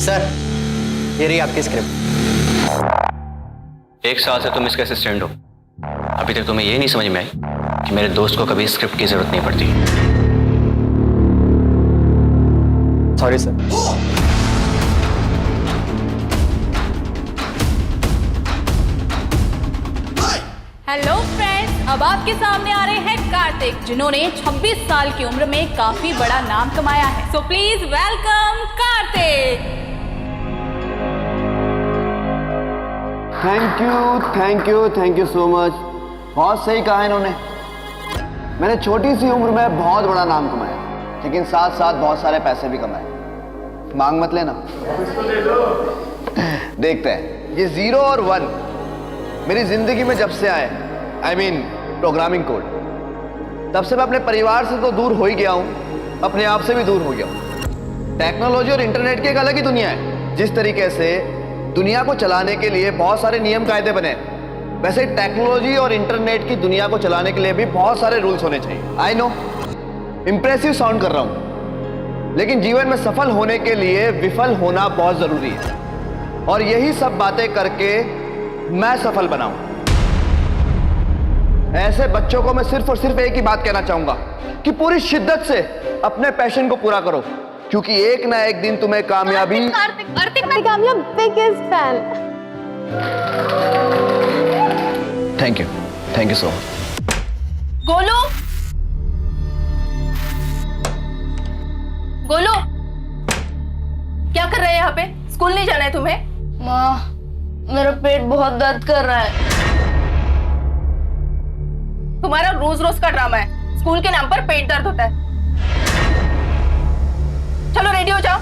Sir, ये रही आपकी स्क्रिप्ट। 1 साल से तुम इसके असिस्टेंट हो, अभी तक तुम्हें ये नहीं समझ में आई कि मेरे दोस्त को कभी स्क्रिप्ट की जरूरत नहीं पड़ती। Sorry sir. हेलो फ्रेंड्स, अब आपके सामने आ रहे हैं कार्तिक, जिन्होंने 26 साल की उम्र में काफी बड़ा नाम कमाया है। So please welcome Kartik. Thank you so much. बहुत सही कहा इन्होंने। मैंने छोटी सी उम्र में बहुत बड़ा नाम कमाया, लेकिन साथ साथ बहुत सारे पैसे भी कमाए। मांग मत लेना। देखते हैं। ये 0 और 1 मेरी जिंदगी में जब से आए, I mean प्रोग्रामिंग कोड, तब से मैं अपने परिवार से तो दूर हो ही गया हूं, अपने आप से भी दूर हो गया हूं। टेक्नोलॉजी और इंटरनेट की एक अलग ही दुनिया है। जिस तरीके से दुनिया को चलाने के लिए बहुत सारे नियम कायदे बने, वैसे टेक्नोलॉजी और इंटरनेट की दुनिया को चलाने के लिए भी बहुत सारे रूल्स होने चाहिए। आई नो इंप्रेसिव साउंड कर रहा हूं, लेकिन जीवन में सफल होने के लिए विफल होना बहुत जरूरी है, और यही सब बातें करके मैं सफल बनाऊं। ऐसे बच्चों को मैं सिर्फ और सिर्फ एक ही बात कहना चाहूंगा कि पूरी शिद्दत से अपने पैशन को पूरा करो, क्योंकि एक ना एक दिन तुम्हें कामयाबी। कार्तिक मैं biggest fan. Thank you so much. Golu, Golu, क्या कर रहे हैं यहाँ पे? स्कूल नहीं जाना है तुम्हें? माँ, मेरा पेट बहुत दर्द कर रहा है। तुम्हारा रोज रोज का ड्रामा है। स्कूल के नाम पर पेट दर्द होता है। चलो रेडी हो जाओ।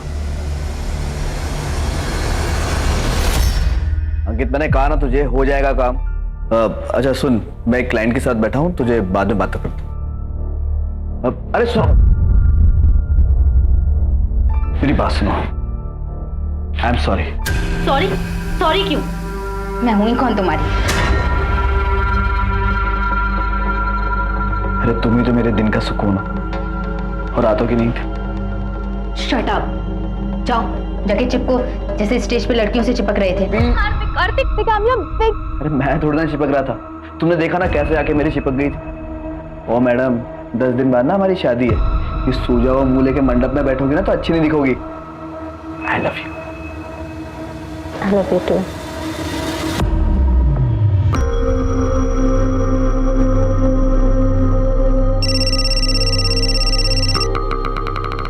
अंकित, मैंने कहा ना तुझे हो जाएगा काम। अच्छा सुन, मैं एक क्लाइंट के साथ बैठा हूं, तुझे बाद में बात करता हूं। अरे सुनो, मेरी बात सुनो। I am sorry. सॉरी क्यों? मैं हूं ही कौन तुम्हारी? अरे तुम ही तो मेरे दिन का सुकून हो और रातों की नींद। Shut up. जाओ जाके चिपको, जैसे स्टेज पे लड़कियों से चिपक रहे थे। कार्तिक अरे मैं थोड़ा ना चिपक रहा था, तुमने देखा ना कैसे आके मेरी चिपक गई थी। ओ मैडम, 10 दिन बाद ना हमारी शादी है। इस सूजा हुआ मुंह लेके मंडप में बैठोगी ना तो अच्छी नहीं दिखोगी। I love you. I love you too.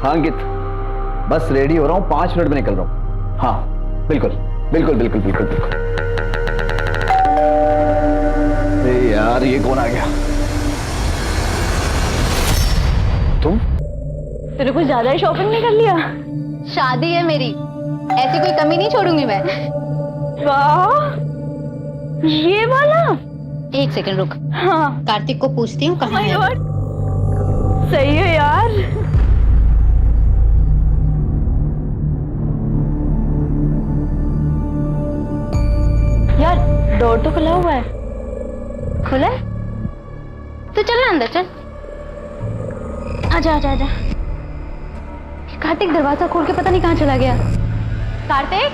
हाँ अंकित, बस रेडी हो रहा हूँ, 5 मिनट में निकल रहा हूँ। हाँ बिल्कुल। अरे यार, ये कौन आ गया? तुम? तेरे कुछ ज्यादा ही शॉपिंग नहीं कर लिया? शादी है मेरी, ऐसी कोई कमी नहीं छोड़ूंगी मैं। वाह, ये वाला। 1 सेकंड रुक। हाँ, कार्तिक को पूछती हूँ कहाँ है। सही है यार। यार डोर तो खुला हुआ है। खुला है? तो चल ना अंदर, चल। आजा। कार्तिक दरवाजा खोल के पता नहीं कहाँ चला गया। कार्तिक।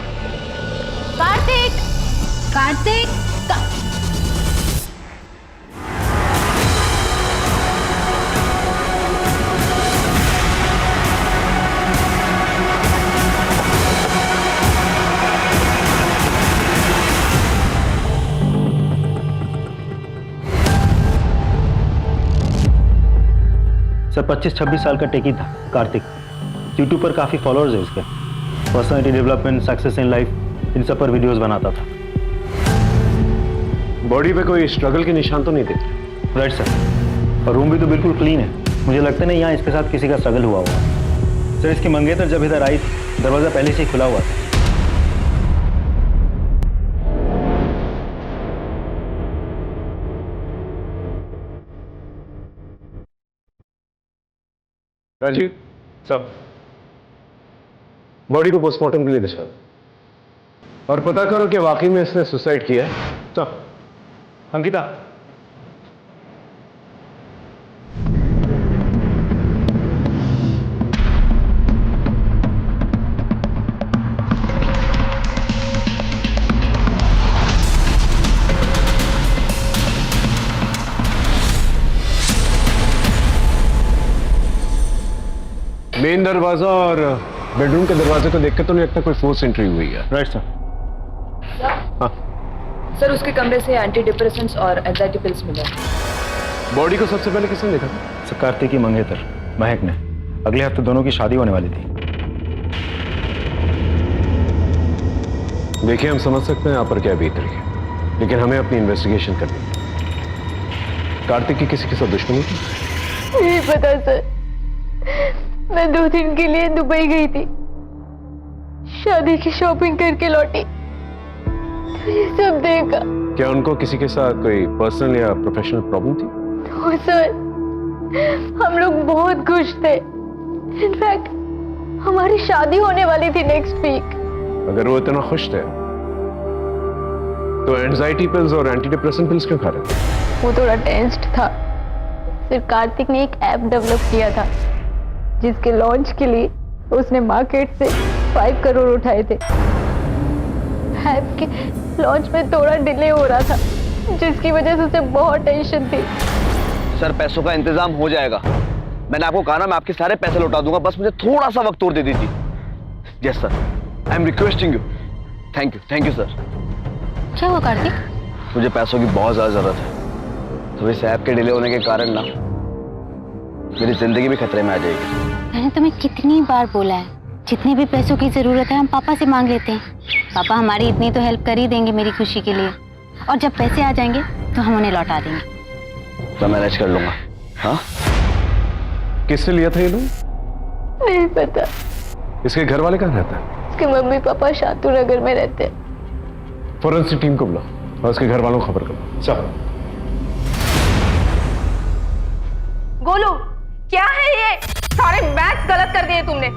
सर 25-26 साल का टेकी था कार्तिक। यूट्यूब पर काफ़ी फॉलोअर्स है उसके। Personality development, success in life, इन सब पर वीडियोस बनाता था। बॉडी पे कोई स्ट्रगल के निशान तो नहीं थे? Right sir. और रूम भी तो बिल्कुल क्लीन है। मुझे लगता नहीं यहाँ इसके साथ किसी का स्ट्रगल हुआ होगा। सर इसकी मंगेतर जब इधर आई, दरवाज़ा पहले से ही खुला हुआ था। राजीव सब बॉडी को पोस्टमार्टम के लिए दिशा और पता करो कि वाकई में इसने सुसाइड किया है। सब अंकिता, मेन दरवाजा और बेडरूम के दरवाजे को देख के तो नहीं लगता कोई फोर्स एंट्री हुई है। Right sir. हाँ, सर उसके कमरे से एंटी डिप्रेसेंट्स और एंजाइटी पिल्स मिले। बॉडी को सबसे पहले किसने देखा था? सर कार्तिक की मंगेतर महक ने। अगले हफ्ते दोनों की शादी होने वाली थी। देखिए, हम समझ सकते हैं यहाँ पर क्या बीत रही है, लेकिन हमें अपनी इन्वेस्टिगेशन करनी है। कार्तिक की किसी के साथ दुश्मनी थी? नहीं पता सर, मैं 2 दिन के लिए दुबई गई थी, शादी की शॉपिंग करके लौटी तो ये सब देखा। क्या उनको किसी के साथ कोई पर्सनल या प्रोफेशनल प्रॉब्लम थी? तो सर हम लोग बहुत खुश थे, इनफैक्ट हमारी शादी होने वाली थी नेक्स्ट वीक। अगर वो इतना खुश थे तो एंजाइटी पिल्स और एंटी डिप्रेसेंट पिल्स क्यों खा रहे थे? वो थोड़ा टेंस्ड था। फिर कार्तिक ने एक ऐप डेवलप किया था जिसके लॉन्च के लिए उसने मार्केट से 5 करोड़ उठाए थे। ऐप के लॉन्च में थोड़ा डिले हो रहा था, जिसकी वजह से उसे बहुत टेंशन थी। सर, पैसों का इंतजाम हो जाएगा। मैंने आपको कहा ना, मैं आपके सारे पैसे लौटा दूंगा, बस मुझे थोड़ा सा वक्त और दे दीजिए। Yes sir, I am requesting you. Thank you sir. क्या हुआ कार्तिक? मुझे पैसों की बहुत ज्यादा जरूरत है, तो इस ऐप के डिले होने के कारण ना मेरी जिंदगी भी खतरे में आ जाएगी। मैंने तुम्हें कितनी बार बोला है, जितने भी पैसों की जरूरत है हम पापा से मांग लेते हैं। पापा हमारी इतनी तो हेल्प कर ही देंगे मेरी खुशी के लिए, और जब पैसे आ जाएंगे तो हम उन्हें लौटा देंगे। तो मैनेज कर लूंगा। हाँ, किससे लिया था ये लोन? नहीं पता। इसके घर वाले कहाँ रहते हैं? उसके मम्मी पापा शातू नगर में रहते हैं। फॉरेंसिक टीम को बुलाओ और उसके घर वालों को खबर करो। चलो। गोलू, क्या है ये? सारे मैथ्स गलत कर दिए तुमने।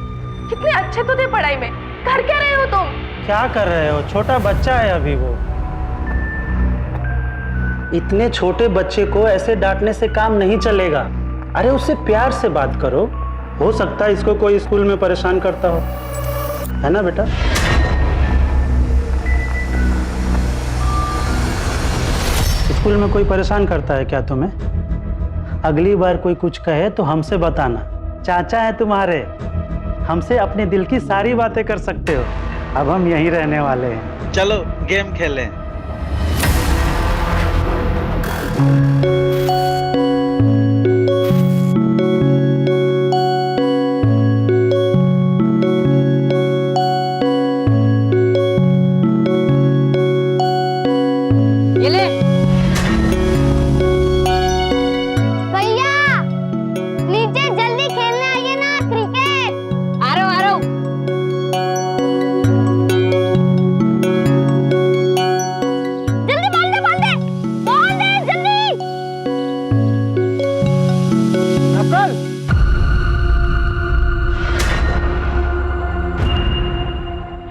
कितने अच्छे तो थे पढ़ाई में, कर क्या रहे हो तुम? क्या कर रहे हो? छोटा बच्चा है अभी वो। इतने छोटे बच्चे को ऐसे डांटने से काम नहीं चलेगा। अरे उससे प्यार से बात करो, हो सकता है इसको कोई स्कूल में परेशान करता हो, है ना बेटा? स्कूल में कोई परेशान करता है क्या तुम्हें? अगली बार कोई कुछ कहे तो हमसे बताना। चाचा है तुम्हारे, हमसे अपने दिल की सारी बातें कर सकते हो। अब हम यहीं रहने वाले हैं। चलो गेम खेलें। ये ले। भैया नीचे जल्दी खेलने आइए ना, क्रिकेट। आ रहा हूँ। जल्दी बॉल दे जल्दी।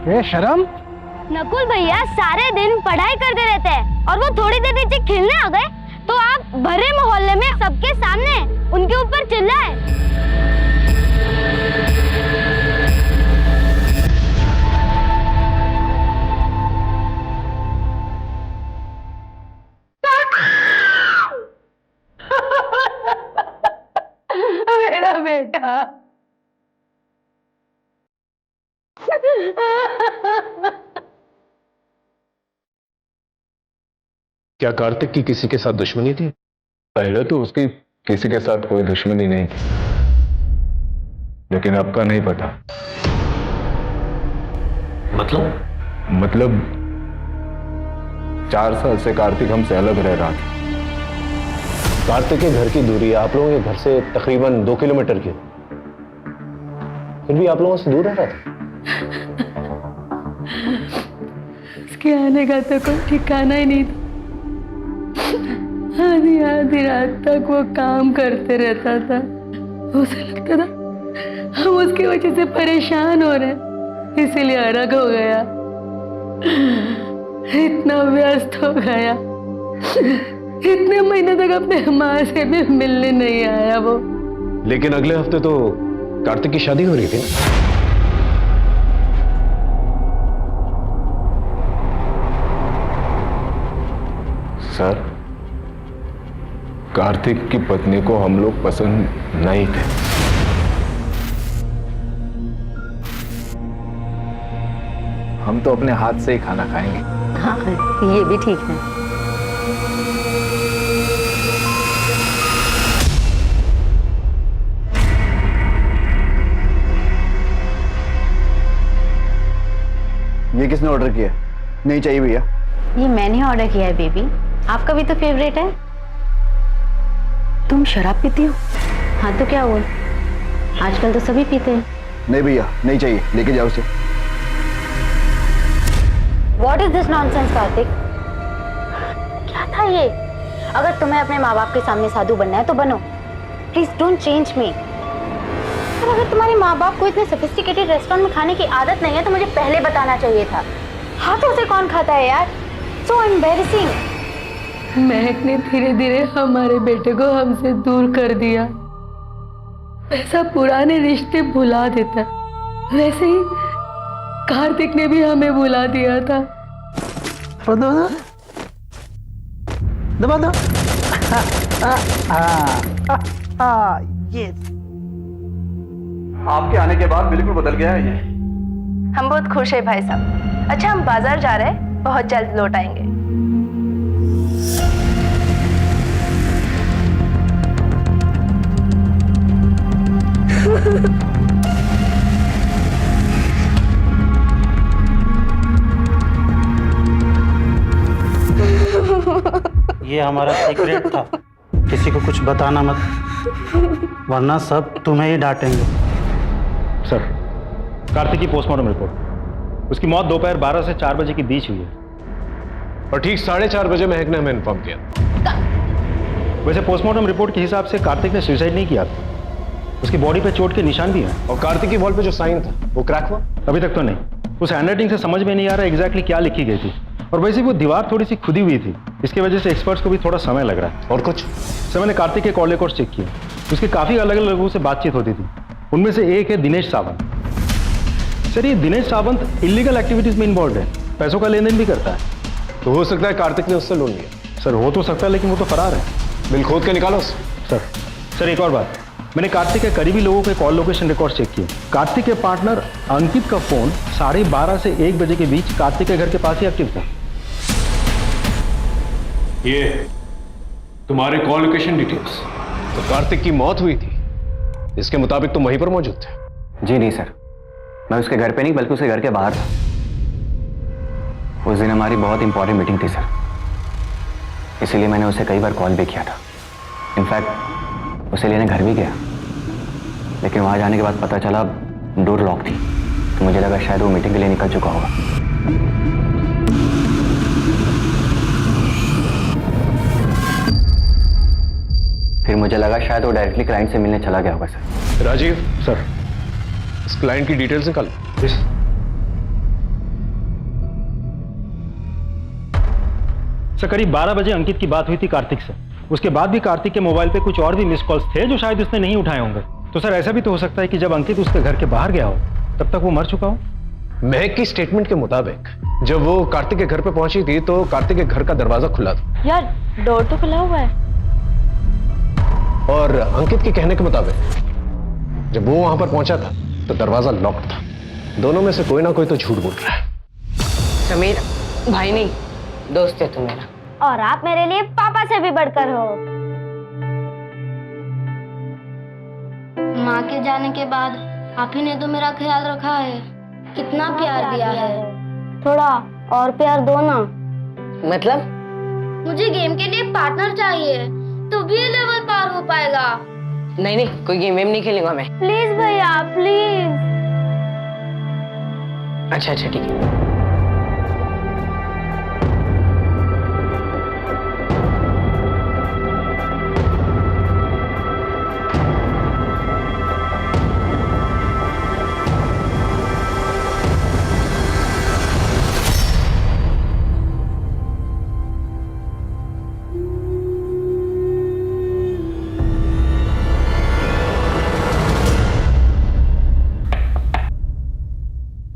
ये शर्म? नकुल भैया सारे दिन पढ़ाई करते रहते हैं और वो थोड़ी देर नीचे खेलने आ गए तो आप भरे मोहल्ले में सबके सामने उनके ऊपर चिल्लाए। मेरा बेटा। क्या कार्तिक की किसी के साथ दुश्मनी थी? पहले तो उसकी किसी के साथ कोई दुश्मनी नहीं थी, लेकिन अब का नहीं पता। मतलब 4 साल से कार्तिक हमसे अलग रह रहा था। कार्तिक के घर की दूरी आप लोगों के घर से तकरीबन 2 किलोमीटर की, फिर भी आप लोगों से दूर रह रहा था। उसके आने का तो कोई ठिकाना ही नहीं था। आधी आधी रात तक वो काम करते रहता था। उसे लगता था हम उसकी वजह से परेशान हो रहे हैं, इसीलिए अलग हो गया। इतना व्यस्त हो गया, इतने महीने तक अपने माँ से भी मिलने नहीं आया वो। लेकिन अगले हफ्ते तो कार्तिक की शादी हो रही थी ना? सर, कार्तिक की पत्नी को हम लोग पसंद नहीं थे। हम तो अपने हाथ से ही खाना खाएंगे। हाँ ये भी ठीक है। ये किसने ऑर्डर किया? नहीं चाहिए भैया। ये मैंने ऑर्डर किया है बेबी, आपका भी तो फेवरेट है। तुम शराब पीती हो? हाँ तो क्या हुआ, आजकल तो सभी पीते हैं। नहीं भैया, नहीं चाहिए, लेके जाओ उसे। What is this nonsense, Kartik? क्या था ये? अगर तुम्हें अपने माँ बाप के सामने साधु बनना है तो बनो, प्लीज डोंट चेंज मी। और अगर तुम्हारे माँ बाप को इतने सोफिस्टिकेटेड रेस्टोरेंट में खाने की आदत नहीं है तो मुझे पहले बताना चाहिए था। हाथों से कौन खाता है यार? So embarrassing। महक ने धीरे धीरे हमारे बेटे को हमसे दूर कर दिया। ऐसा पुराने रिश्ते भुला देता, वैसे ही कार्तिक ने भी हमें भुला दिया था। दबा दो। यस। आपके आने के बाद बिल्कुल बदल गया है ये। हम बहुत खुश है भाई साहब। अच्छा हम बाजार जा रहे हैं, बहुत जल्द लौट आएंगे। ये हमारा सीक्रेट था, किसी को कुछ बताना मत, वरना सब तुम्हें ही डांटेंगे। सर, कार्तिक की पोस्टमार्टम रिपोर्ट, उसकी मौत दोपहर 12 से 4 बजे के बीच हुई है और ठीक 4:30 बजे महक ने हमें इन्फॉर्म किया। वैसे पोस्टमार्टम रिपोर्ट के हिसाब से कार्तिक ने सुसाइड नहीं किया था, उसकी बॉडी पे चोट के निशान भी हैं। और कार्तिक की वॉल पे जो साइन था वो क्रैक हुआ? अभी तक तो नहीं, उस हैंडराइटिंग से समझ में नहीं आ रहा एग्जैक्टली क्या लिखी गई थी, और वैसे वो दीवार थोड़ी सी खुदी हुई थी, इसकी वजह से एक्सपर्ट्स को भी थोड़ा समय लग रहा है। और कुछ? सर मैंने कार्तिक के कॉल रिकॉर्ड्स चेक किए, उसके काफी अलग अलग लोगों से बातचीत होती थी, उनमें से एक है दिनेश सावंत। सर ये दिनेश सावंत इलीगल एक्टिविटीज में इन्वॉल्व है, पैसों का लेन देन भी करता है। तो हो सकता है कार्तिक ने उससे लोन लिया। सर हो तो सकता है, लेकिन वो तो फरार है। बिल खोद के निकालो उसे। सर एक और बात, मैंने कार्तिक के करीबी लोगों के कॉल लोकेशन रिकॉर्ड चेक किए। कार्तिक के पार्टनर अंकित का फोन 12:30 से 1 बजे के बीच कार्तिक के घर के पास ही एक्टिव था। ये तुम्हारे कॉल लोकेशन डिटेल्स? तो कार्तिक की मौत हुई थी, इसके मुताबिक तुम वहीं पर मौजूद थे? जी नहीं सर, मैं उसके घर पे नहीं बल्कि उसके घर के बाहर था। उस दिन हमारी बहुत इंपॉर्टेंट मीटिंग थी सर, इसीलिए मैंने उसे कई बार कॉल भी किया था। इनफैक्ट उसे लेने घर भी गया, लेकिन वहां जाने के बाद पता चला डोर लॉक थी, तो मुझे लगा शायद वो मीटिंग के लिए निकल चुका होगा। फिर मुझे लगा शायद वो डायरेक्टली क्लाइंट से मिलने चला गया होगा सर। राजीव, सर इस क्लाइंट की डिटेल्स निकाल। सर करीब 12 बजे अंकित की बात हुई थी कार्तिक से, उसके बाद भी कार्तिक के मोबाइल पे कुछ और भी मिस कॉल्स थे जो शायद उसने नहीं उठाए होंगे। तो सर ऐसा भी तो हो सकता है कि जब अंकित उसके घर के बाहर गया हो तब तक वो मर चुका हो। महक की स्टेटमेंट के मुताबिक जब वो कार्तिक के घर पे पहुंची थी तो कार्तिक के घर का दरवाजा खुला था। यार डोर तो खुला हुआ है। और अंकित के कहने के मुताबिक जब वो वहां पर पहुंचा था तो दरवाजा लॉक था। दोनों में से कोई ना कोई तो झूठ बोल रहा है। समीर भाई नहीं, दोस्त है तू मेरा। और आप मेरे लिए पापा से भी बढ़कर हो। माँ के जाने के बाद आप ही ने तो मेरा ख्याल रखा है, कितना प्यार दिया है। थोड़ा और प्यार दो ना। मतलब? मुझे गेम के लिए पार्टनर चाहिए, तो भी ये लेवल पार हो पाएगा। नहीं नहीं, कोई गेम वेम नहीं खेलूंगा मैं। प्लीज भैया प्लीज। अच्छा अच्छा ठीक है।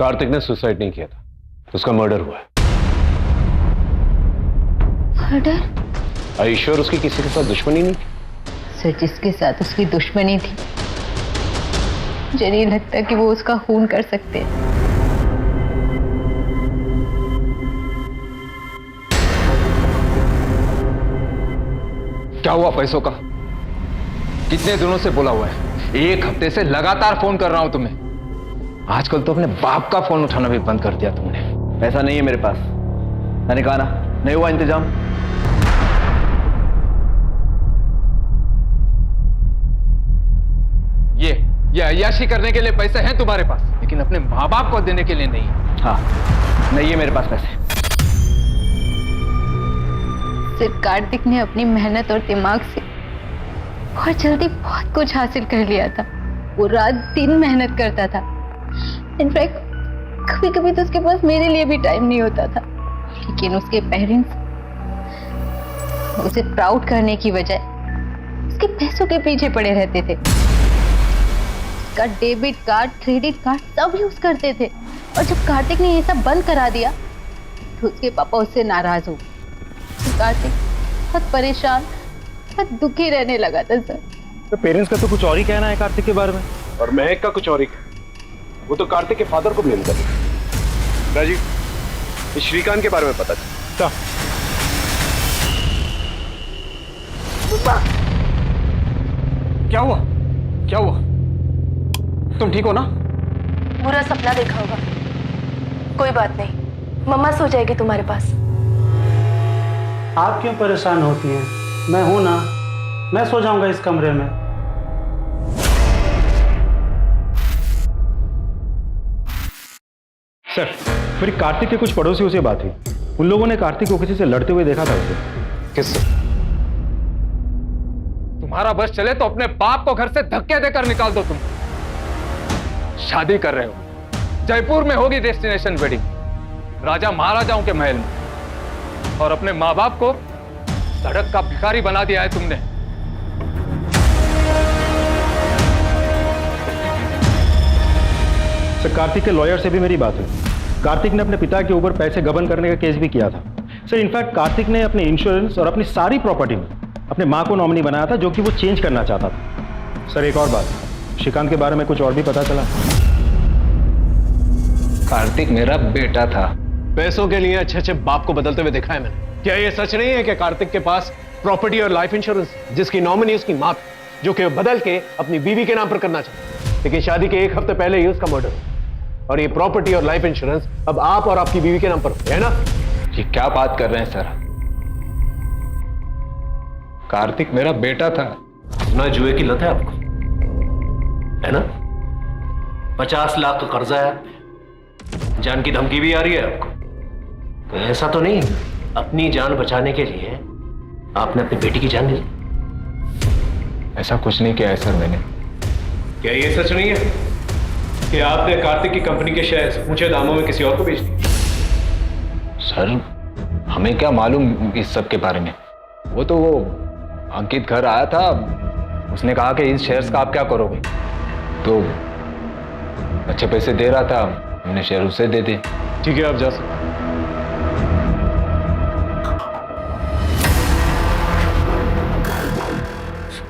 कार्तिक ने सुसाइड नहीं किया था, उसका मर्डर हुआ है। मर्डर? ईश्वर उसकी किसी के साथ दुश्मनी नहीं थी? सर जिसके साथ उसकी दुश्मनी थी, मुझे नहीं लगता कि वो उसका खून कर सकते। क्या हुआ पैसों का? कितने दिनों से बोला हुआ है, 1 हफ्ते से लगातार फोन कर रहा हूं तुम्हें। आजकल तो अपने बाप का फोन उठाना भी बंद कर दिया तुमने। पैसा नहीं है मेरे पास, मैंने कहा ना, नहीं हुआ इंतजाम। ये अय्याशी करने के लिए पैसे हैं तुम्हारे पास, लेकिन अपने माँ बाप को देने के लिए नहीं। हाँ, नहीं है मेरे पास पैसे। सिर्फ कार्तिक ने अपनी मेहनत और दिमाग से बहुत जल्दी बहुत कुछ हासिल कर लिया था। वो रात दिन मेहनत करता था। इनफैक्ट कभी कभी तो उसके पास मेरे लिए भी टाइम नहीं होता था, लेकिन उसके पेरेंट्स उसे प्राउड करने की बजाय उसके पैसों के पीछे पड़े रहते थे। उसका डेबिट कार्ड, क्रेडिट कार्ड सब यूज करते थे, और जब कार्तिक ने ये सब बंद करा दिया तो उसके पापा उससे नाराज हो। तो कार्तिक बहुत परेशान, बहुत दुखी रहने लगा था सर। तो पेरेंट्स का तो कुछ और ही कहना है कार्तिक के बारे में, और महक का कुछ और ही। वो तो कार्तिक के फादर को ब्लेम कर रहे हैं। राजीव, इस श्रीकांत के बारे में पता चला। क्या हुआ? क्या हुआ? तुम ठीक हो ना? बुरा सपना देखा होगा। कोई बात नहीं, मम्मा सो जाएगी तुम्हारे पास। आप क्यों परेशान होती हैं? मैं हूं ना, मैं सो जाऊंगा इस कमरे में। सर, मेरी कार्तिक के कुछ पड़ोसियों से बात हुई। उन लोगों ने कार्तिक को किसी से लड़ते हुए देखा था उसे। किससे? तुम्हारा बस चले तो अपने बाप को घर से धक्के देकर निकाल दो। तुम शादी कर रहे हो, जयपुर में होगी डेस्टिनेशन वेडिंग, राजा महाराजाओं के महल में, और अपने माँ बाप को सड़क का भिखारी बना दिया है तुमने। सर, कार्तिक के लॉयर से भी मेरी बात हुई। कार्तिक ने अपने पिता के ऊपर पैसे गबन करने का केस भी किया था। सर, इनफैक्ट कार्तिक ने अपने इंश्योरेंस और अपनी सारी प्रॉपर्टी में अपने माँ को नॉमिनी बनाया था, जो कि वो चेंज करना चाहता था। सर, एक और बात, श्रीकांत के बारे में कुछ और भी पता चला। कार्तिक मेरा बेटा था। पैसों के लिए अच्छे अच्छे बाप को बदलते हुए देखा है मैंने। क्या ये सच नहीं है कि कार्तिक के पास प्रॉपर्टी और लाइफ इंश्योरेंस जिसकी नॉमिनी उसकी मां, जो कि बदल के अपनी बीवी के नाम पर करना चाहता, लेकिन शादी के 1 हफ्ते पहले ही उसका मर्डर, और ये प्रॉपर्टी और लाइफ इंश्योरेंस अब आप और आपकी बीवी के नाम पर है ना? ये क्या बात कर रहे हैं सर? कार्तिक मेरा बेटा था। ना जुए की लत है आपको, है ना? 50 लाख का कर्जा है, जान की धमकी भी आ रही है आपको। तो ऐसा तो नहीं अपनी जान बचाने के लिए आपने अपनी बेटी की जान ली? ऐसा कुछ नहीं किया है सर मैंने। क्या ये सच नहीं है कि आपने कार्तिक की कंपनी के शेयर्स ऊंचे दामों में किसी और को बेच दिए? सर, हमें क्या मालूम इस सब के बारे में। वो अंकित घर आया था, उसने कहा कि इस शेयर्स का आप क्या करोगे, तो अच्छे पैसे दे रहा था, मैंने शेयर उसे दे दिए। ठीक है, आप जा सकते।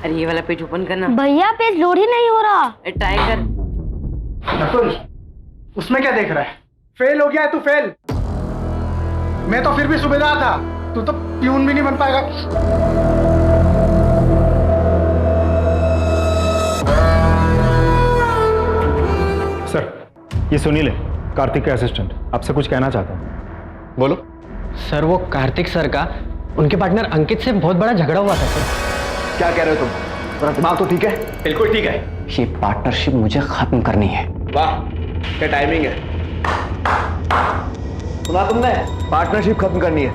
अरे ये वाला पेज ओपन करना। भैया पेज लोड ही नहीं हो रहा। ट्राई कर। नकुल, उसमें क्या देख रहा है? फेल हो गया है तू, फेल। मैं तो फिर भी सूबेदार था, तू तो प्यून भी नहीं बन पाएगा। सर, ये सुनील है, कार्तिक का असिस्टेंट, आपसे कुछ कहना चाहता हूँ। बोलो। सर, वो कार्तिक सर का उनके पार्टनर अंकित से बहुत बड़ा झगड़ा हुआ था सर। क्या कह रहे हो तुम? तुम्हारा दिमाग तो ठीक है? बिल्कुल ठीक है। ये पार्टनरशिप मुझे खत्म करनी है। वाह, क्या टाइमिंग है। सुना तुमने? पार्टनरशिप खत्म करनी है।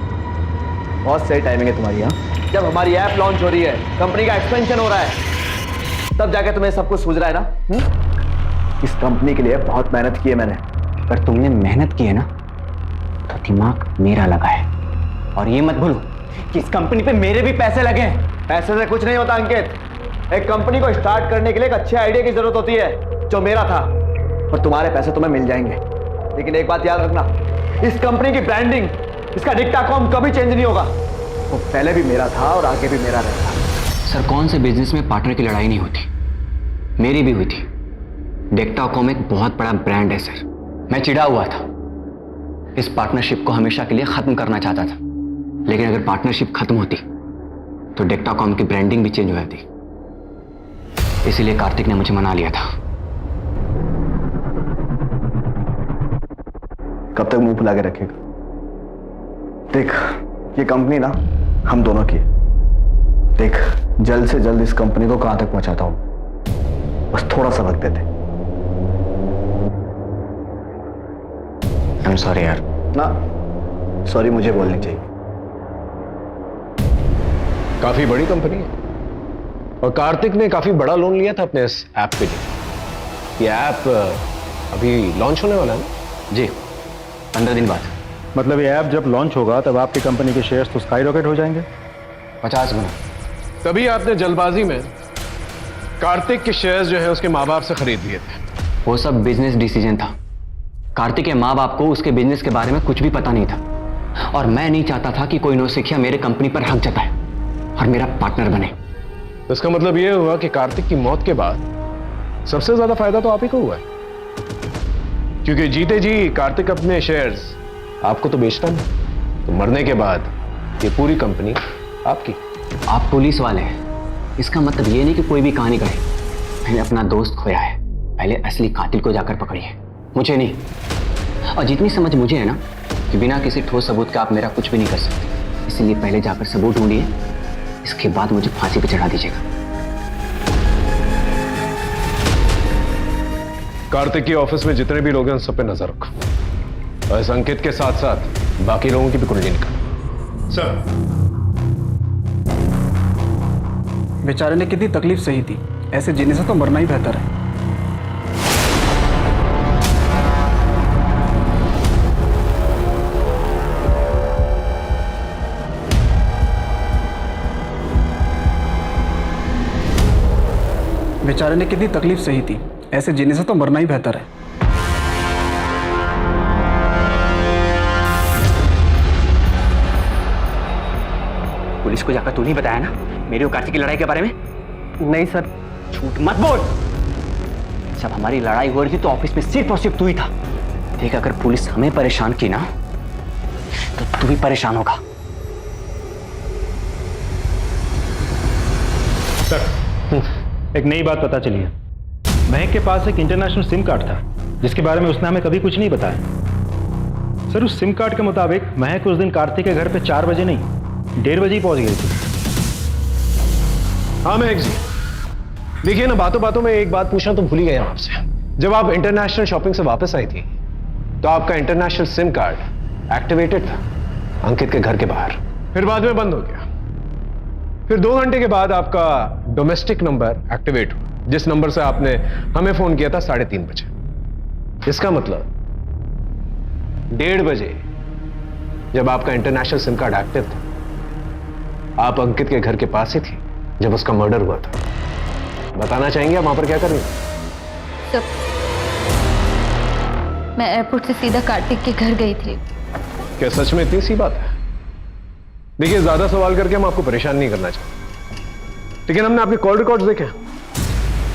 बहुत सही टाइमिंग है तुम्हारी। हाँ, जब हमारी ऐप लॉन्च हो रही है, कंपनी का एक्सपेंशन हो रहा है, तब जाके तुम्हें सब कुछ सूझ रहा है ना? इस कंपनी के लिए बहुत मेहनत की है मैंने। अगर तुमने मेहनत की है ना, तो दिमाग मेरा लगा है। और ये मत भूलो कि इस कंपनी पे मेरे भी पैसे लगे हैं। पैसे से कुछ नहीं होता अंकित। एक कंपनी को स्टार्ट करने के लिए एक अच्छे आइडिया की जरूरत होती है, जो मेरा था। और तुम्हारे पैसे तुम्हें मिल जाएंगे, लेकिन एक बात याद रखना, इस कंपनी की ब्रांडिंग, इसका डिक्टाकॉम कभी चेंज नहीं होगा। वो पहले भी मेरा था और आगे भी मेरा रहेगा। सर, कौन से बिजनेस में पार्टनर की लड़ाई नहीं होती? मेरी भी हुई थी। डिक्टाकॉम एक बहुत बड़ा ब्रांड है सर। मैं चिढ़ा हुआ था, इस पार्टनरशिप को हमेशा के लिए खत्म करना चाहता था। लेकिन अगर पार्टनरशिप खत्म होती तो डेक्टाकॉम की ब्रांडिंग भी चेंज हो जाती। इसीलिए कार्तिक ने मुझे मना लिया था। कब तक मुंह फुला के रखेगा? देख, ये कंपनी ना हम दोनों की है। देख, जल्द से जल्द इस कंपनी को कहां तक पहुंचाता हूं, बस थोड़ा सा वक्त देते। आई एम सॉरी यार। ना, सॉरी मुझे बोलनी चाहिए। काफी बड़ी कंपनी है और कार्तिक ने काफी बड़ा लोन लिया था अपने इस ऐप के लिए। ये ऐप अभी लॉन्च होने वाला है ना? जी, 15 दिन बाद। मतलब ये ऐप जब लॉन्च होगा तब आपकी कंपनी के शेयर्स तो स्काई रॉकेट हो जाएंगे 50 गुना। तभी आपने जल्दबाजी में कार्तिक के शेयर्स जो है उसके माँ बाप से खरीद लिए थे। वो सब बिजनेस डिसीजन था। कार्तिक के माँ बाप को उसके बिजनेस के बारे में कुछ भी पता नहीं था और मैं नहीं चाहता था कि कोई नौसिखिया मेरे कंपनी पर हक जताए और मेरा पार्टनर बने। तो इसका मतलब यह हुआ कि कार्तिक की मौत के बाद सबसे ज्यादा फायदा तो आप ही को हुआ है, क्योंकि जीते जी कार्तिक अपने शेयर्स आपको तो बेचता नहीं, तो मरने के बाद ये पूरी कंपनी आपकी। आप पुलिस वाले हैं, इसका मतलब ये नहीं कि कोई भी कहानी कहे। मैंने अपना दोस्त खोया है, पहले असली कातिल को जाकर पकड़िए, मुझे नहीं। और जितनी समझ मुझे है ना कि बिना किसी ठोस सबूत के आप मेरा कुछ भी नहीं कर सकते, इसलिए पहले जाकर सबूत ढूंढिए, इसके बाद मुझे फांसी पे चढ़ा दीजिएगा। कार्तिक के ऑफिस में जितने भी लोग हैं उन सब पे नजर रखो और इस अंकित के साथ साथ बाकी लोगों की भी कुंडली निकालो। सर, बेचारे ने कितनी तकलीफ सही थी, ऐसे जीने से तो मरना ही बेहतर है। बेचारे ने कितनी तकलीफ सही थी, ऐसे जीने से तो मरना ही बेहतर है। पुलिस को जाकर तू नहीं बताया ना मेरी और कार्तिक की लड़ाई के बारे में? नहीं सर। झूठ मत बोल। जब हमारी लड़ाई हो रही थी तो ऑफिस में सिर्फ और सिर्फ तू ही था। देख, अगर पुलिस हमें परेशान की ना तो तू भी परेशान होगा। सर, एक नई बात पता चली है। महक के पास एक इंटरनेशनल सिम कार्ड था जिसके बारे में उसने हमें कभी कुछ नहीं बताया। सर, उस सिम कार्ड के मुताबिक महक उस दिन कार्तिक के घर पे 4 बजे नहीं 1:30 बजे ही पहुंच गई थी। हाँ महक जी, देखिए ना, बातों बातों में एक बात पूछना तो भूल ही गया आपसे। जब आप इंटरनेशनल शॉपिंग से वापस आई थी तो आपका इंटरनेशनल सिम कार्ड एक्टिवेटेड था अंकित के घर के बाहर, फिर बाद में बंद हो गया। फिर 2 घंटे के बाद आपका डोमेस्टिक नंबर एक्टिवेट हुआ, जिस नंबर से आपने हमें फोन किया था 3:30 बजे। इसका मतलब 1:30 बजे जब आपका इंटरनेशनल सिम कार्ड एक्टिव था, आप अंकित के घर के पास ही थी जब उसका मर्डर हुआ था। बताना चाहेंगे आप वहां पर क्या कर रही हैं? सब मैं एयरपोर्ट से सीधा कार्तिक के घर गई थी। क्या सच में इतनी सी बात है? देखिए, ज्यादा सवाल करके हम आपको परेशान नहीं करना चाहते, लेकिन हमने आपके कॉल रिकॉर्ड्स देखे।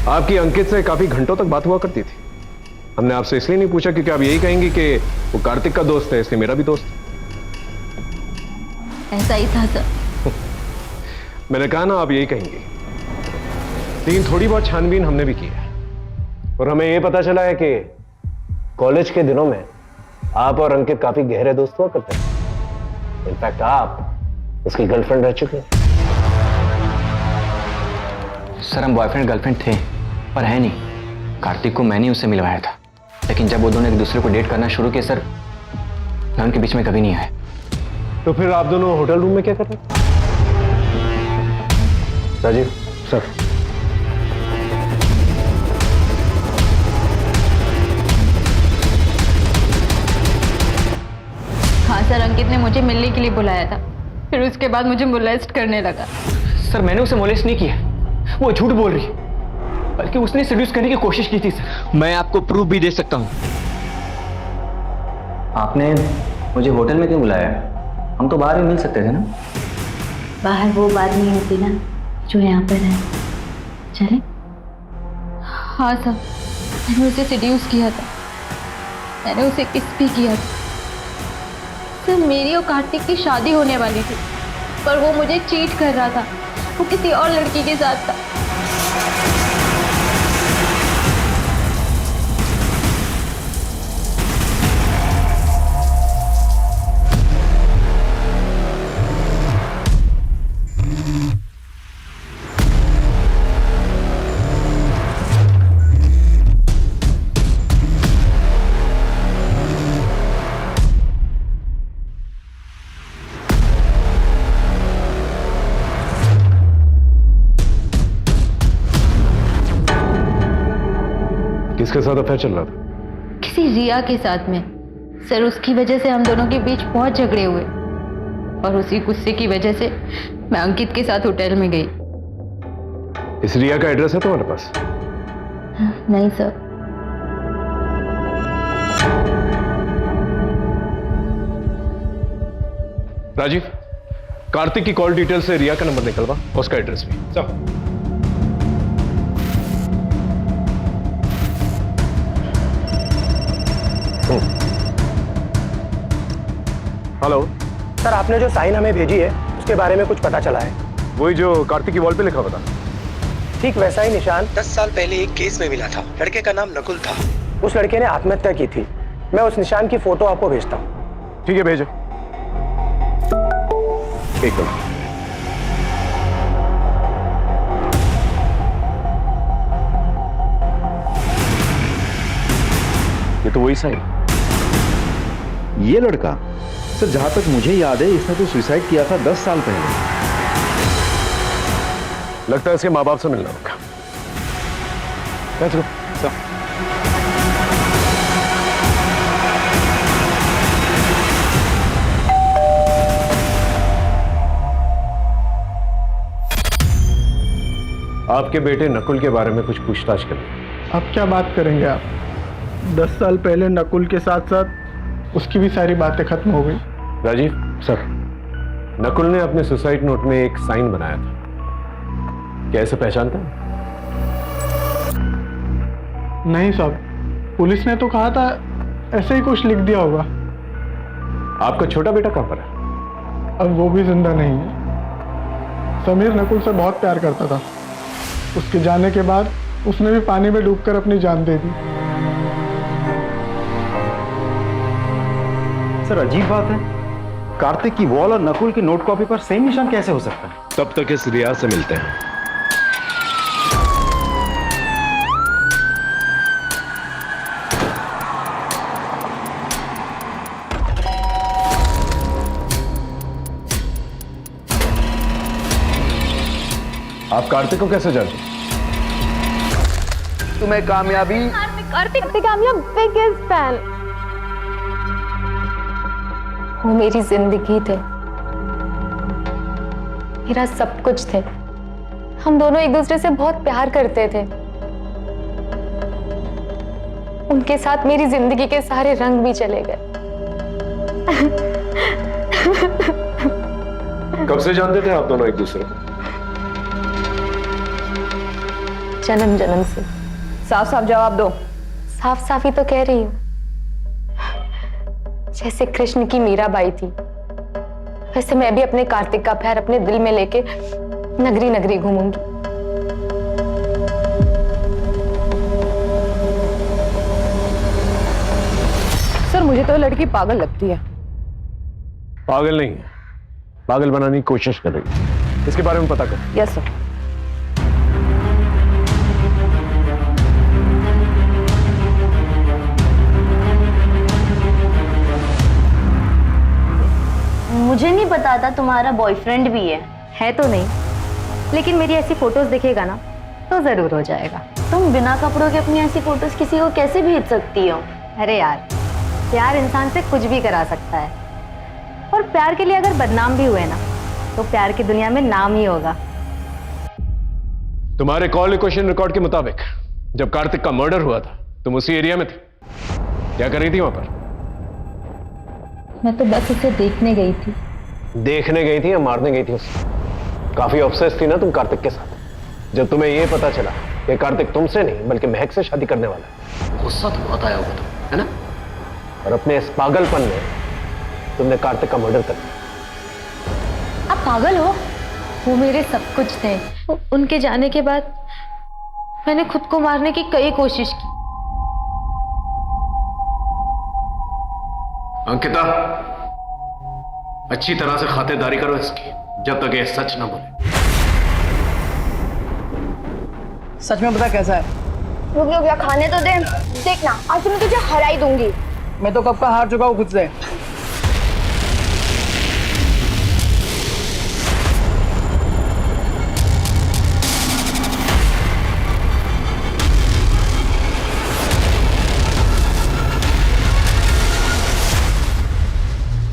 आपकी अंकित से काफी घंटों तक बात हुआ करती थी। हमने आपसे इसलिए नहीं पूछा क्योंकि आप यही कहेंगे कि वो कार्तिक का दोस्त है, इसलिए मेरा भी दोस्त है। ऐसा ही था सर। मैंने कहा ना, आप यही कहेंगे। लेकिन थोड़ी बहुत छानबीन हमने भी की है और हमें यह पता चला है कि कॉलेज के दिनों में आप और अंकित काफी गहरे दोस्त हुआ करते हैं। इनफैक्ट आप उसकी गर्लफ्रेंड रह चुकी हैं। सर, हम बॉयफ्रेंड गर्लफ्रेंड थे पर है नहीं। कार्तिक को मैंने उससे मिलवाया था, लेकिन जब वो दोनों एक दूसरे को डेट करना शुरू किया सर, मैं उनके बीच में कभी नहीं आया। तो फिर आप दोनों होटल रूम में क्या कर रहे थे? राजीव सर, हाँ सर, अंकित ने मुझे मिलने के लिए बुलाया था, फिर उसके बाद मुझे मोलेस्ट करने लगा। सर, मैंने उसे मोलेस्ट नहीं किया, वो झूठ बोल रही है, बल्कि उसने सेड्यूस करने की कोशिश की थी सर। मैं आपको प्रूफ भी दे सकता हूँ। आपने मुझे होटल में क्यों बुलाया? हम तो बाहर भी मिल सकते थे ना। बाहर वो बात नहीं होती ना जो यहाँ पर है। चले? हाँ सर, मैंने उसे सेड्यूस किया था, मैंने उसे किस भी किया था। सर, मेरी और कार्तिक की शादी होने वाली थी, पर वो मुझे चीट कर रहा था। वो किसी और लड़की के साथ था। किसके साथ अफेयर चल रहा था? किसी रिया के साथ में। सर उसकी वजह से हम दोनों के बीच बहुत झगड़े हुए और उसी गुस्से की वजह से मैं अंकित के साथ होटल में गई। इस रिया का एड्रेस है तुम्हारे पास? नहीं सर। राजीव, कार्तिक की कॉल डिटेल से रिया का नंबर निकलवा, उसका एड्रेस भी। चल। हेलो सर, आपने जो साइन हमें भेजी है उसके बारे में कुछ पता चला है? वही जो कार्तिक की वॉल पे लिखा हुआ था। ठीक वैसा ही निशान 10 साल पहले एक केस में मिला था। लड़के का नाम नकुल था। उस लड़के ने आत्महत्या की थी। मैं उस निशान की फोटो आपको भेजता हूँ। ठीक है, भेजो। एक मिनट। ये तो वही साइन। ये लड़का सर, जहां तक मुझे याद है इसने तो सुसाइड किया था 10 साल पहले। लगता है इसके माँ बाप से मिलना होगा। Let's go. आपके बेटे नकुल के बारे में कुछ पूछताछ करें। अब क्या बात करेंगे आप? 10 साल पहले नकुल के साथ साथ उसकी भी सारी बातें खत्म हो गई। राजीव सर, नकुल ने अपने सुसाइड नोट में एक साइन बनाया था, क्या इसे पहचानता है? नहीं साहब, पुलिस ने तो कहा था ऐसे ही कुछ लिख दिया होगा। आपका छोटा बेटा कहां पर है? अब वो भी जिंदा नहीं है। समीर नकुल से बहुत प्यार करता था। उसके जाने के बाद उसने भी पानी में डूबकर अपनी जान दे दी। सर अजीब बात है, कार्तिक की वॉल और नकुल की नोट कॉपी पर सेम निशान कैसे हो सकता है? तब तक इस रिया से मिलते हैं। आप कार्तिक को कैसे जानते? तुम्हें कामयाबी कार्तिक कामयाब बिगेस्ट फैन। वो मेरी जिंदगी थे, मेरा सब कुछ थे। हम दोनों एक दूसरे से बहुत प्यार करते थे। उनके साथ मेरी जिंदगी के सारे रंग भी चले गए। कब से जानते थे आप दोनों एक दूसरे को? जन्म जन्म से। साफ साफ जवाब दो। साफ साफ ही तो कह रही हूँ। जैसे कृष्ण की मीराबाई थी, वैसे मैं भी अपने कार्तिक का प्यार अपने दिल में लेके नगरी नगरी घूमूंगी। सर मुझे तो लड़की पागल लगती है। पागल नहीं है, पागल बनाने की कोशिश कर रही है। इसके बारे में पता कर। Yes sir. मुझे नहीं पता था तुम्हारा बॉयफ्रेंड भी है तो नहीं, लेकिन मेरी ऐसी फोटोज दिखेगा ना तो जरूर हो जाएगा। तुम बिना कपड़ों के अपनी ऐसी फोटोज किसी को कैसे भेज सकती हो? अरे यार, प्यार इंसान से कुछ भी करा सकता है, और प्यार के लिए अगर बदनाम भी हुए ना तो प्यार की दुनिया में नाम ही होगा। तुम्हारे कॉल लोकेशन रिकॉर्ड के मुताबिक जब कार्तिक का मर्डर हुआ था तुम उसी एरिया में थे। क्या कर रही थी वहां पर? मैं तो बस उसे देखने गई थी। देखने गई थी या मारने गई थी उसे? काफी ऑब्सेस थी ना तुम कार्तिक के साथ। जब तुम्हें यह पता चला कि कार्तिक तुमसे नहीं बल्कि महक से शादी करने वाला है, गुस्सा तो बहुत आया होगा तुम्हें, है ना? और अपने इस पागलपन में तुमने कार्तिक का मर्डर कर दिया। आप पागल हो? वो मेरे सब कुछ थे। उनके जाने के बाद मैंने खुद को मारने की कई कोशिश की। अंकिता, अच्छी तरह से खातिरदारी करो इसकी, जब तक ये सच ना बोले। सच में बता कैसा है? रुक रुक या खाने तो दे। देखना आज मैं तुझे हरा ही दूंगी। मैं तो कब का हार चुका हूँ खुद से।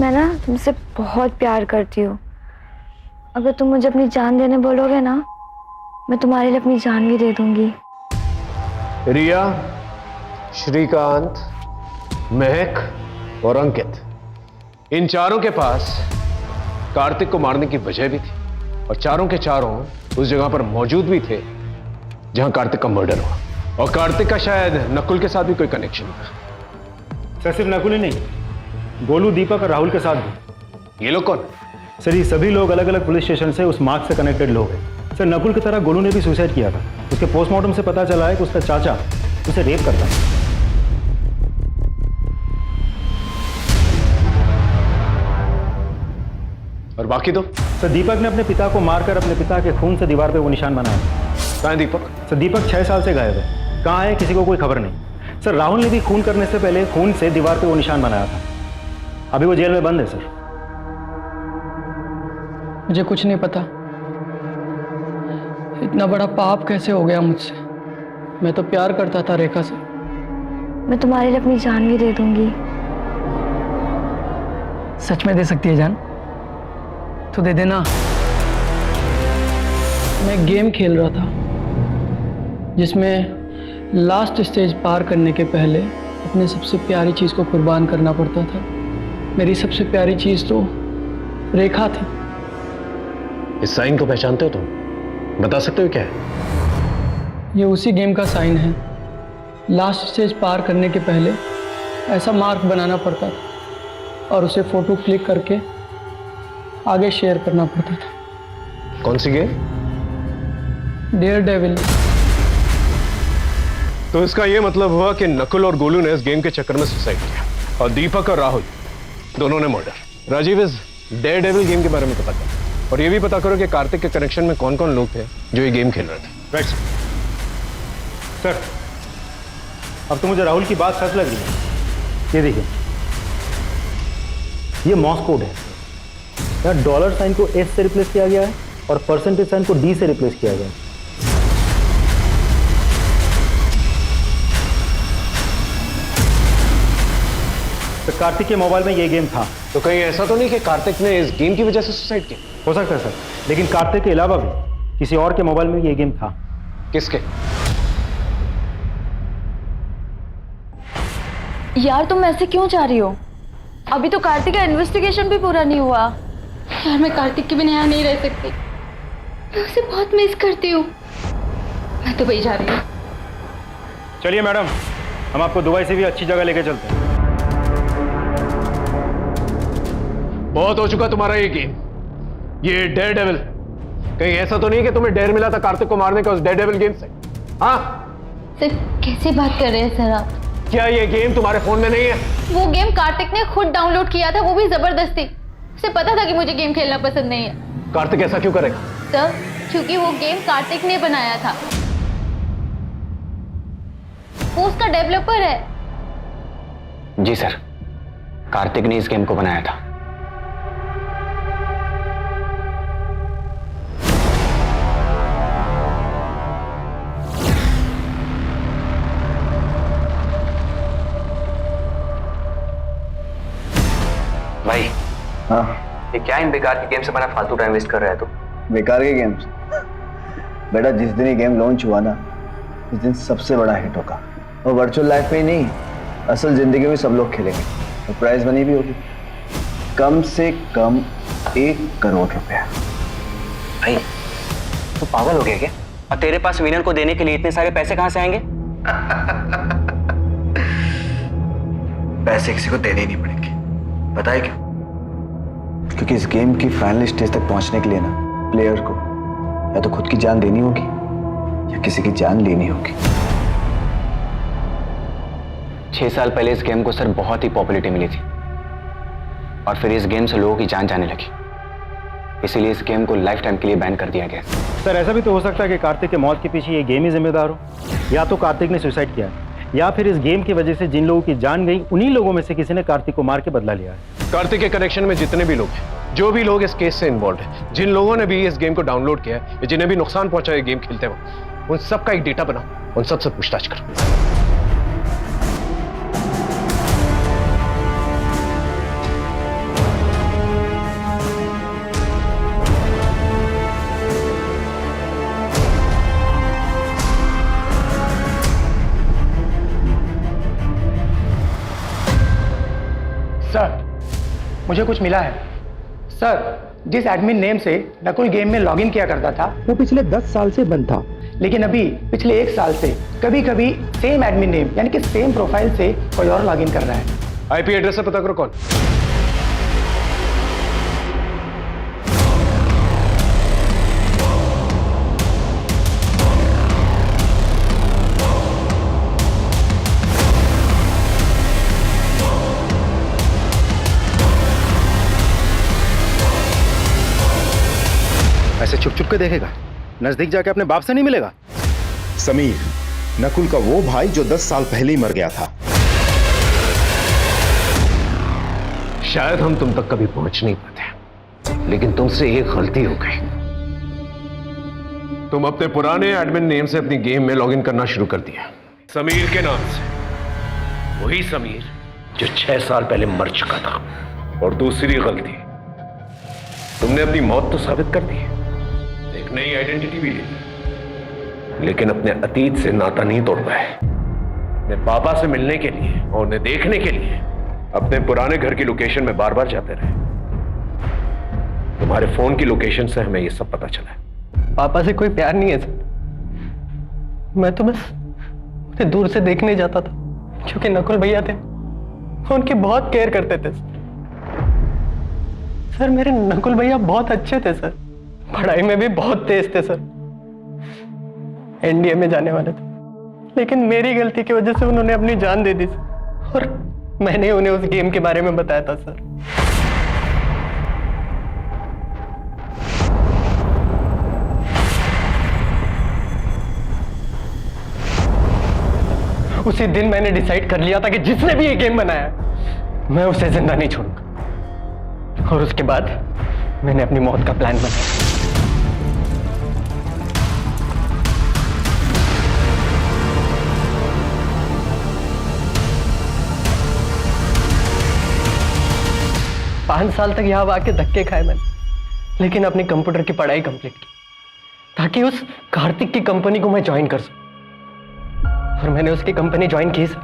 मैं ना तुमसे बहुत प्यार करती हूँ। अगर तुम मुझे अपनी जान देने बोलोगे ना, मैं तुम्हारे लिए अपनी जान भी दे दूंगी। रिया, श्रीकांत, महक और अंकित, इन चारों के पास कार्तिक को मारने की वजह भी थी और चारों के चारों उस जगह पर मौजूद भी थे जहां कार्तिक का मर्डर हुआ। और कार्तिक का शायद नकुल के साथ भी कोई कनेक्शन था। सर सिर्फ नकुल ही नहीं, गोलू, दीपक और राहुल के साथ भी। ये लोग कौन? सर ये सभी लोग अलग अलग पुलिस स्टेशन से उस मार्ग से कनेक्टेड लोग हैं। सर नकुल की तरह गोलू ने भी सुसाइड किया था। उसके पोस्टमार्टम से पता चला है कि उसका चाचा उसे रेप करता है। और बाकी दो? सर दीपक ने अपने पिता को मारकर अपने पिता के खून से दीवार पे वो निशान बनाया। कहाँ है दीपक? सर दीपक 6 साल से गायब है। कहाँ है किसी को कोई खबर नहीं। सर राहुल ने भी खून करने से पहले खून से दीवार पे वो निशान बनाया था। अभी वो जेल में बंद है। सर मुझे कुछ नहीं पता, इतना बड़ा पाप कैसे हो गया मुझसे। मैं तो प्यार करता था रेखा से। मैं तुम्हारे लिए अपनी जान भी दे दूंगी। सच में दे सकती है जान? तो दे देना। मैं गेम खेल रहा था जिसमें लास्ट स्टेज पार करने के पहले अपने सबसे प्यारी चीज को कुर्बान करना पड़ता था। मेरी सबसे प्यारी चीज तो रेखा थी। इस साइन को पहचानते हो तुम? बता सकते हो क्या है? ये उसी गेम का साइन है। लास्ट स्टेज पार करने के पहले ऐसा मार्क बनाना पड़ता था और उसे फोटो क्लिक करके आगे शेयर करना पड़ता था। कौन सी गेम? Dare devil. तो इसका यह मतलब हुआ कि नकुल और गोलू ने इस गेम के चक्कर में सुसाइड किया और दीपक और राहुल दोनों ने मर्डर। राजीव, इस डेयर डेविल गेम के बारे में पता करो और ये भी पता करो कि कार्तिक के कनेक्शन में कौन कौन लोग थे जो ये गेम खेल रहे थे। Right sir. अब तो मुझे राहुल की बात सच लग रही है। ये देखिए, ये मॉस कोड है। यहाँ डॉलर साइन को एस से रिप्लेस किया गया है और परसेंटेज साइन को डी से रिप्लेस किया गया है। तो कार्तिक के मोबाइल में ये गेम था। तो कहीं ऐसा तो नहीं कि कार्तिक ने इस गेम की वजह से सुसाइड किया? हो सकता है सर, लेकिन कार्तिक के अलावा भी किसी और के मोबाइल में ये गेम था। किसके? यार तुम ऐसे क्यों चाह रही हो? अभी तो कार्तिक का इन्वेस्टिगेशन भी पूरा नहीं हुआ। यार मैं कार्तिक के बिना यहाँ नहीं रह सकती। मैं उसे बहुत मिस करती हूँ। मैं तो वही जा रही हूँ। चलिए मैडम, हम आपको दुबई से भी अच्छी जगह लेके चलते हैं। बहुत हो चुका तुम्हारा ये गेम, ये डेयर डेविल। कहीं ऐसा तो नहीं कि तुम्हें डेयर मिला था कार्तिक को मारने का उस डेयर डेविल गेम से? हाँ सर कैसे बात कर रहे हैं सर आप? क्या ये गेम तुम्हारे फोन में नहीं है? वो गेम कार्तिक ने खुद डाउनलोड किया था, वो भी जबरदस्ती। उसे पता था कि मुझे गेम खेलना पसंद नहीं है। कार्तिक ऐसा क्यों करेगा? सर क्योंकि वो गेम कार्तिक ने बनाया था। वो उसका डेवलपर है। जी सर, कार्तिक ने इस गेम को बनाया था। भाई, हाँ ये क्या इन बेकार के गेम से बना फालतू टाइम वेस्ट कर रहा है तू? बेकार के गेम्स? बेटा जिस दिन ये गेम लॉन्च हुआ ना, उस दिन सबसे बड़ा हिट होगा। और वर्चुअल लाइफ में ही नहीं, असल जिंदगी में सब लोग खेलेंगे और प्राइज मनी भी होगी, कम से कम 1 करोड़ रुपया। भाई तू पागल हो गया क्या? और तेरे पास विनर को देने के लिए इतने सारे पैसे कहां से आएंगे? पैसे किसी को देने ही नहीं पड़ेंगे। पता है क्यों? क्योंकि इस गेम की फाइनल स्टेज तक पहुंचने के लिए ना प्लेयर को या तो खुद की जान देनी होगी या किसी की जान लेनी होगी। 6 साल पहले इस गेम को सर बहुत ही पॉपुलैरिटी मिली थी और फिर इस गेम से लोगों की जान जाने लगी, इसीलिए इस गेम को लाइफ टाइम के लिए बैन कर दिया गया। सर ऐसा भी तो हो सकता है कि कार्तिक के मौत के पीछे ये गेम ही जिम्मेदार हो, या तो कार्तिक ने सुसाइड किया है या फिर इस गेम की वजह से जिन लोगों की जान गई उन्हीं लोगों में से किसी ने कार्तिक को मार के बदला लिया है। कार्तिक के कनेक्शन में जितने भी लोग हैं, जो भी लोग इस केस से इन्वॉल्व हैं, जिन लोगों ने भी इस गेम को डाउनलोड किया है, जिन्हें भी नुकसान पहुंचा है गेम खेलते वक्त, उन सबका एक डेटा बनाओ, उन सबसे पूछताछ करो। सर मुझे कुछ मिला है। सर जिस एडमिन नेम से नकुल गेम में लॉगिन किया करता था वो पिछले 10 साल से बंद था, लेकिन अभी पिछले 1 साल से कभी कभी सेम एडमिन नेम यानी कि सेम प्रोफाइल से कोई और लॉगिन कर रहा है। आईपी एड्रेस से पता करो कौन। ऐसे छुप छुप के देखेगा, नजदीक जाके अपने बाप से नहीं मिलेगा। समीर, नकुल का वो भाई जो 10 साल पहले ही मर गया था। शायद हम तुम तक कभी पहुंच नहीं पाते, लेकिन तुमसे एक गलती हो गई। तुम अपने पुराने एडमिन नेम से अपनी गेम में लॉगिन करना शुरू कर दिया, समीर के नाम से। वही समीर जो 6 साल पहले मर चुका था। और दूसरी गलती, तुमने अपनी मौत तो साबित कर दी, एक नई आइडेंटिटी भी ले ली, लेकिन अपने अतीत से नाता नहीं तोड़ पाए। अपने पापा से मिलने के लिए और उन्हें देखने के लिए अपने पुराने घर की लोकेशन में बार बार जाते रहे। तुम्हारे फोन की लोकेशन से हमें यह सब पता चला है। पापा से कोई प्यार नहीं है सर, मैं तो बस उन्हें दूर से देखने जाता था, क्योंकि नकुल भैया थे, वो उनकी बहुत केयर करते थे। सर मेरे नकुल भैया बहुत अच्छे थे सर, पढ़ाई में भी बहुत तेज थे सर, एनडीए में जाने वाले थे, लेकिन मेरी गलती की वजह से उन्होंने अपनी जान दे दी सर, और मैंने उन्हें उस गेम के बारे में बताया था सर। उसी दिन मैंने डिसाइड कर लिया था कि जिसने भी ये गेम बनाया मैं उसे जिंदा नहीं छोड़ूंगा, और उसके बाद मैंने अपनी मौत का प्लान बनाया। पांच साल तक यहां आके धक्के खाए मैंने, लेकिन अपनी कंप्यूटर की पढ़ाई कंप्लीट की ताकि उस कार्तिक की कंपनी को मैं ज्वाइन कर सकूं। और मैंने उसकी कंपनी ज्वाइन की सर,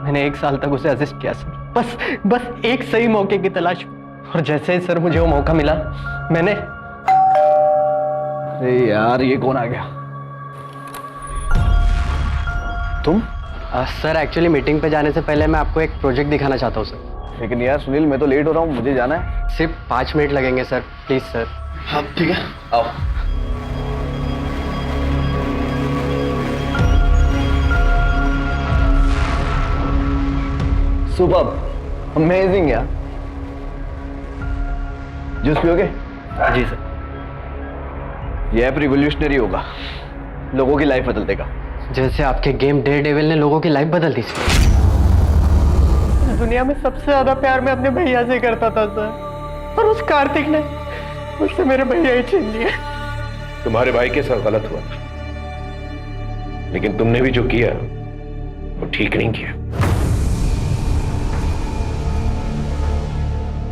मैंने 1 साल तक उसे असिस्ट किया सर, बस एक सही मौके की तलाश। और जैसे ही सर मुझे वो मौका मिला मैंने। अरे यार ये कौन आ गया? तुम? सर एक्चुअली मीटिंग पे जाने से पहले मैं आपको एक प्रोजेक्ट दिखाना चाहता हूँ सर। लेकिन यार सुनील, मैं तो लेट हो रहा हूँ, मुझे जाना है। सिर्फ 5 मिनट लगेंगे सर, प्लीज सर। हाँ ठीक है, आओ। सुपर्ब, अमेजिंग यार। जूस पियोगे? जी सर। ये ऐप रिवोल्यूशनरी होगा, लोगों की लाइफ बदल देगा। जैसे आपके गेम डेयरडेविल ने लोगों की लाइफ बदल दी सर। दुनिया में सबसे ज्यादा प्यार मैं अपने भैया से करता था सर, और उस कार्तिक ने मुझसे मेरे भैया ही छीन लिए। तुम्हारे भाई के साथ गलत हुआ था, लेकिन तुमने भी जो किया वो ठीक नहीं किया।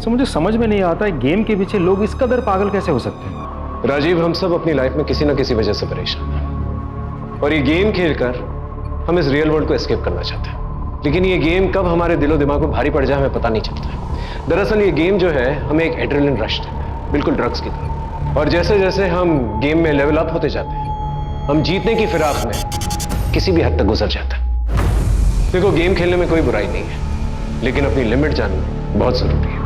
तो मुझे समझ में नहीं आता है गेम के पीछे लोग इस कदर पागल कैसे हो सकते हैं। राजीव, हम सब अपनी लाइफ में किसी ना किसी वजह से परेशान हैं, और ये गेम खेलकर हम इस रियल वर्ल्ड को एस्केप करना चाहते हैं, लेकिन ये गेम कब हमारे दिलो दिमाग में भारी पड़ जाए हमें पता नहीं चलता। दरअसल ये गेम जो है हमें एक एड्रेनलिन रश देता है, बिल्कुल ड्रग्स की तरह। और जैसे जैसे हम गेम में लेवल अप होते जाते हैं, हम जीतने की फिराक में किसी भी हद तक गुजर जाता है। देखो, गेम खेलने में कोई बुराई नहीं है, लेकिन अपनी लिमिट जानना बहुत जरूरी है।